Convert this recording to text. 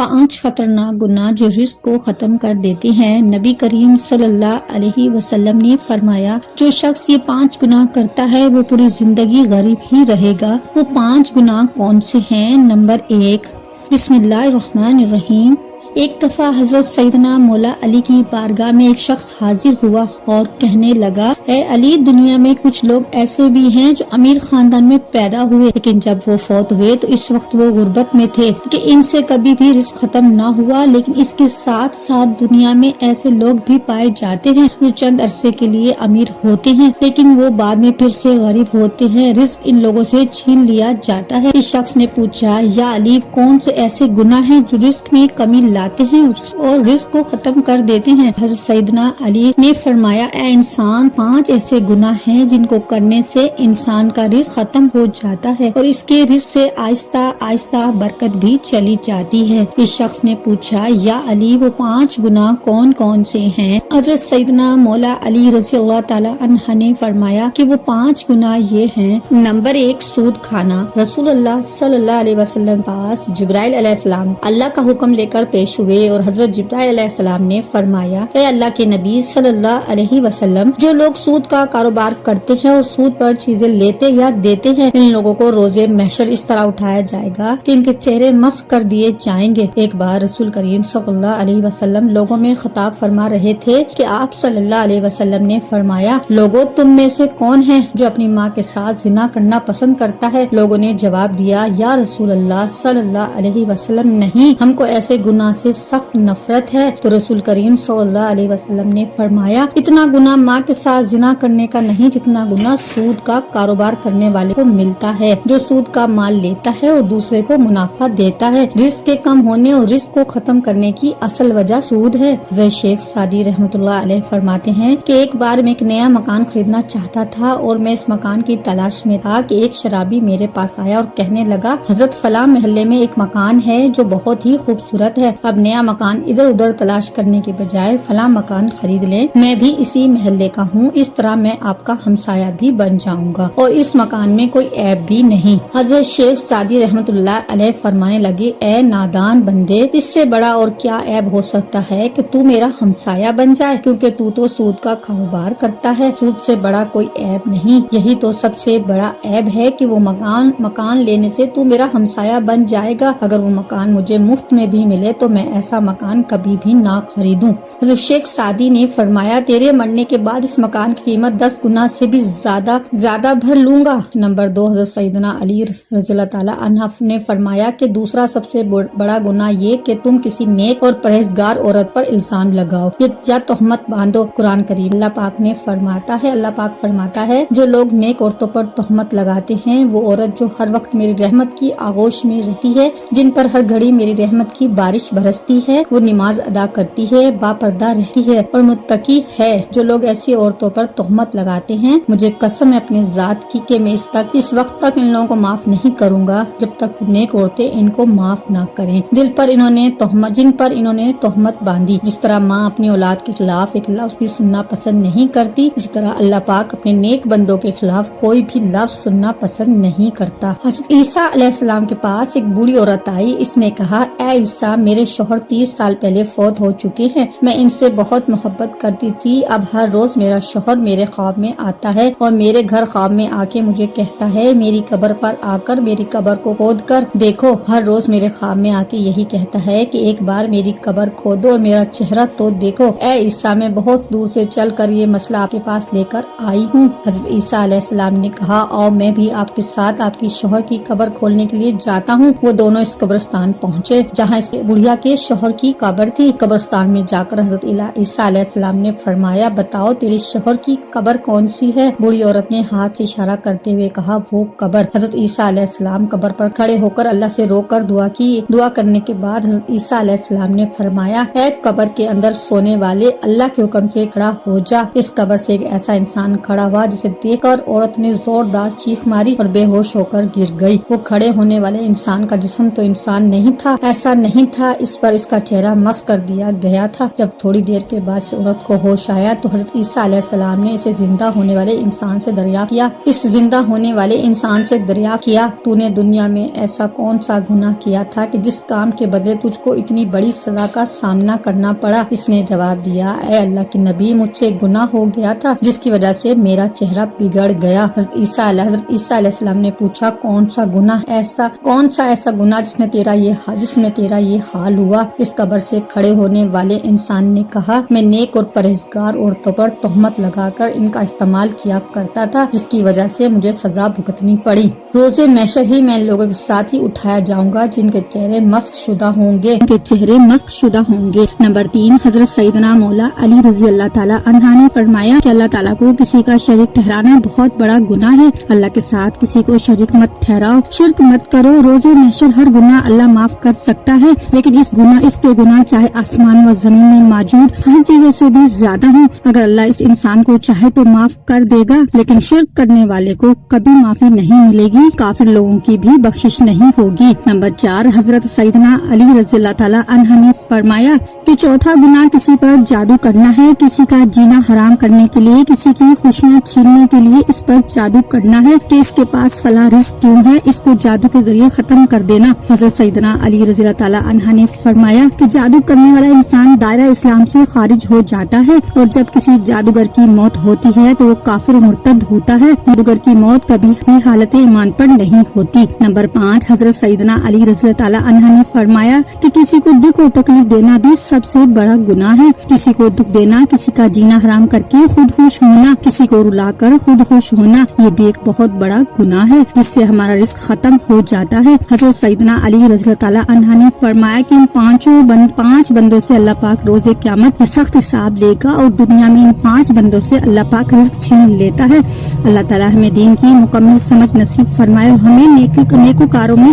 5 खतरनाक गुनाह जो रिस्क को खत्म कर देते हैं। नबी करीम सल्लल्लाहु अलैहि वसल्लम ने फरमाया, जो शख्स ये 5 गुनाह करता है वो पूरी जिंदगी गरीब ही रहेगा। वो 5 गुनाह कौन से हैं? नंबर 1, बिस्मिल्लाहिर्रहमानिर्रहीम। एक दफा हजरत सैयदना मौला अली की बारगाह में एक शख्स हाजिर हुआ और कहने लगा, ए अली, दुनिया में कुछ लोग ऐसे भी हैं जो अमीर खानदान में पैदा हुए, लेकिन जब वो फौत हुए तो इस वक्त वो गुर्बत में थे कि इनसे कभी भी रिस्क खत्म ना हुआ। लेकिन इसके साथ साथ दुनिया में ऐसे लोग भी पाए जाते हैं जो चंद अरसे के लिए अमीर होते हैं, लेकिन वो बाद में फिर से गरीब होते हैं। रिस्क इन लोगों से छीन लिया जाता है। इस शख्स ने पूछा, या अली, कौन से ऐसे गुनाह हैं जो रिस्क में कमी लाते हैं और रिस्क को खत्म कर देते हैं? हज़रत सैयदना अली ने फरमाया, ए इंसान, 5 ऐसे गुनाह हैं जिनको करने से इंसान का रिस्क खत्म हो जाता है और इसके रिस्क से आहिस्ता आहिस्ता बरकत भी चली जाती है। इस शख्स ने पूछा, या अली, वो 5 गुनाह कौन कौन से हैं? हज़रत सैयदना मौला अली रज़ियल्लाहु ताला अन्हु ने फरमाया कि वो 5 गुनाह ये हैं। नंबर 1, सूद खाना। रसूलुल्लाह सल्लल्लाहु अलैहि वसल्लम पास जिब्राइल अलैहिस्सलाम अल्लाह का हुक्म लेकर पेश हुए और हजरत जिब्राइल अलैहिस्सलाम ने फरमाया, ए अल्लाह के नबी सल्लल्लाहु अलैहि वसल्लम, जो लोग सूद का कारोबार करते हैं और सूद पर चीजें लेते या देते हैं, इन लोगों को रोजे महशर इस तरह उठाया जाएगा कि इनके चेहरे मस्क कर दिए जाएंगे। एक बार रसूल करीम सल्लल्लाहु अलैहि वसल्लम लोगों में खिताब फरमा रहे थे कि आप सल्लल्लाहु अलैहि वसल्लम ने फरमाया, लोगों, तुम में से कौन है जो अपनी माँ के साथ जिना करना पसंद करता है? लोगों ने जवाब दिया, या रसूल अल्लाह सल्लल्लाहु अलैहि वसल्लम, नहीं, हमको ऐसे गुनाह से सख्त नफरत है। तो रसूल करीम सल्लल्लाहु अलैहि वसल्लम ने फरमाया, इतना गुनाह माँ के साथ जिना करने का नहीं जितना गुनाह सूद का कारोबार करने वाले को मिलता है, जो सूद का माल लेता है और दूसरे को मुनाफा देता है। रिस्क के कम होने और रिस्क को खत्म करने की असल वजह सूद है। हज़रत शेख सादी रहमतुल्लाह अलैह फरमाते हैं कि एक बार मैं एक नया मकान खरीदना चाहता था और मैं इस मकान की तलाश में था कि एक शराबी मेरे पास आया और कहने लगा, हजरत फला महल्ले में एक मकान है जो बहुत ही खूबसूरत है। अब नया मकान इधर उधर तलाश करने के बजाय फला मकान खरीद लें, मैं भी इसी महल्ले का हूँ, इस तरह मैं आपका हमसाया भी बन जाऊंगा और इस मकान में कोई ऐब भी नहीं। हजरत शेख सादी रहमतुल्लाह अलैह फरमाने लगे, ए नादान बंदे, इससे बड़ा और क्या ऐब हो सकता है कि तू मेरा हमसाया बन जाए, क्योंकि तू तो सूद का कारोबार करता है। सूद से बड़ा कोई ऐब नहीं, यही तो सबसे बड़ा ऐब है कि वो मकान लेने से तू मेरा हमसाया बन जाएगा। अगर वो मकान मुझे मुफ्त में भी मिले तो मैं ऐसा मकान कभी भी ना खरीदूं। हज़रत शेख सादी ने फरमाया, तेरे मरने के बाद इस मकान की कीमत 10 गुना से भी ज्यादा भर लूंगा। नंबर 2, हज़रत सैयदना अली रज़ियल्लाहु ताला अन्हु ने फरमाया कि दूसरा सबसे बड़ा गुनाह ये कि तुम किसी नेक और परहेजगार औरत पर इल्जाम लगाओ या तोहमत बांधो। कुरान करीम अल्लाह पाक फरमाता है, जो लोग नेक औरतों पर तोहमत लगाते हैं, वो औरत जो हर वक्त मेरी रहमत की आगोश में रहती है, जिन पर हर घड़ी मेरी रहमत की बारिश बरसती है, वो नमाज अदा करती है, बापर्दा रहती है और मुत्तकी है। जो लोग ऐसी औरतों पर तोहमत लगाते हैं, मुझे कसम है अपने जात की कि मैं इस वक्त तक इन लोगों को माफ नहीं करूंगा जब तक नेक औरतें इनको माफ ना करें। जिन पर इन्होंने तोहमत बांधी, जिस तरह माँ अपनी औलाद के खिलाफ एक लफ्ज भी सुनना पसंद नहीं करती, इसी तरह अल्लाह पाक अपने नेक बंदों के खिलाफ कोई भी लफ्ज सुनना पसंद नहीं करता। हज़रत ईसा अलैहिस्सलाम के पास एक बूढ़ी औरत आई। इसने कहा, ए ईसा, मेरे शौहर 30 साल पहले फौत हो चुके हैं। मैं इनसे बहुत मोहब्बत करती थी। अब हर रोज मेरा शौहर मेरे ख्वाब में आता है और मेरे घर ख्वाब में आके मुझे कहता है, मेरी कब्र पर आकर मेरी कब्र को खोद कर देखो। हर रोज मेरे ख्वाब में आके यही कहता है कि एक बार मेरी कब्र खोदो और मेरा चेहरा तो देखो। ए ईसा, मैं बहुत दूर से चल कर ये मसला आपके पास लेकर आई हूँ। हज़रत ईसा अलैहिस्सलाम ने कहा, और मैं भी आपके साथ आपकी शौहर की कब्र खोलने के लिए जाता हूँ। वो दोनों इस कब्रिस्तान पहुँचे जहाँ इस बुढ़िया के शौहर की कब्र थी। कब्रिस्तान में जाकर हज़रत ईसा अलैहिस्सलाम ने फरमाया, बताओ तेरे शौहर की कब्र कौन सी है? बूढ़ी औरत ने हाथ से इशारा करते हुए कहा, वो कब्र। हज़रत ईसा अलैहिस्सलाम कब्र पर खड़े होकर अल्लाह से रोकर दुआ की। दुआ करने के बाद हज़रत ईसा अलैहिस्सलाम ने फरमाया, है कब्र के अंदर सोने वाले, अल्लाह के हुक्म से खड़ा हो जा। इस कब्र से एक ऐसा इंसान खड़ा हुआ जिसे देखकर औरत ने जोरदार चीख मारी और बेहोश होकर गिर गई। वो खड़े होने वाले इंसान का जिस्म तो इंसान नहीं था, ऐसा नहीं था। इस جس پر اس کا چہرہ مسخ کر دیا گیا تھا۔ جب تھوڑی دیر کے بعد سے عورت کو ہوش آیا تو حضرت عیسیٰ علیہ السلام نے اسے زندہ ہونے والے انسان سے دریافت کیا، اس زندہ ہونے والے انسان سے دریافت کیا، تو نے دنیا میں ایسا کون سا گناہ کیا تھا کہ جس کام کے بدلے تجھ کو اتنی بڑی سزا کا سامنا کرنا پڑا؟ اس نے جواب دیا، اے اللہ کے نبی، مجھ سے ایک گناہ ہو گیا تھا جس کی وجہ سے میرا چہرہ بگڑ گیا۔ حضرت عیسیٰ علیہ السلام نے پوچھا، کون سا ایسا گناہ جس میں تیرا یہ حال ہوا؟ اس قبر سے کھڑے ہونے والے انسان نے کہا، میں نیک اور پرہیزگار عورتوں پر تہمت لگا کر ان کا استعمال کیا کرتا تھا، جس کی وجہ سے مجھے سزا بھگتنی پڑی۔ روز محشر ہی میں لوگوں کے ساتھ ہی اٹھایا جاؤں گا جن کے چہرے مسخ شدہ ہوں گے۔ نمبر 3، حضرت سیدنا مولا علی رضی اللہ تعالیٰ عنہ نے فرمایا کہ اللہ تعالیٰ کو کسی کا شریک ٹھہرانا بہت بڑا گناہ ہے۔ اللہ کے ساتھ کسی کو شریک مت ٹھہراؤ، شرک مت کرو۔ روز محشر ہر گناہ اللہ معاف کر سکتا ہے، لیکن اس کے گناہ چاہے آسمان و زمین میں موجود ہر چیزوں سے بھی زیادہ ہوں، اگر اللہ اس انسان کو چاہے تو معاف کر دے گا، لیکن شرک کرنے والے کو کبھی معافی نہیں ملے گی، کافر لوگوں کی بھی بخشش نہیں ہوگی۔ نمبر 4، حضرت سیدنا علی رضی اللہ تعالیٰ عنہ نے فرمایا کہ چوتھا گناہ کسی پر جادو کرنا ہے، کسی کا جینا حرام کرنے کے لیے، کسی کی خوشیاں چھیننے کے لیے اس پر جادو کرنا ہے کہ اس کے پاس فلاں رزق کیوں ہے، اس کو جادو کے ذریعے ختم کر دینا۔ حضرت سیدنا علی رضی اللہ تعالیٰ عنہ نے فرمایا کہ جادو کرنے والا انسان دائرہ اسلام سے خارج ہو جاتا ہے، اور جب کسی جادوگر کی موت ہوتی ہے تو وہ کافر مرتد ہوتا ہے۔ جادوگر کی موت کبھی بھی حالت ایمان پر نہیں ہوتی۔ نمبر 5، حضرت سیدنا علی رضی اللہ تعالیٰ عنہ نے فرمایا کہ کسی کو دکھ و تکلیف دینا بھی سب سے بڑا گناہ ہے۔ کسی کو دکھ دینا، کسی کا جینا حرام کر کے خود خوش ہونا، کسی کو رلا کر خود خوش ہونا، یہ بھی ایک بہت بڑا گناہ ہے جس سے ہمارا رزق ختم ہو جاتا ہے۔ حضرت سیدنا علی رضی اللہ تعالیٰ عنہ نے فرمایا کہ ان پانچ بندوں سے اللہ پاک روز قیامت سخت حساب لے گا، اور دنیا میں ان 5 بندوں سے اللہ پاک رزق چھین لیتا ہے۔ اللہ تعالیٰ ہمیں دین کی مکمل سمجھ نصیب فرمائے اور ہمیں نیکوکاروں میں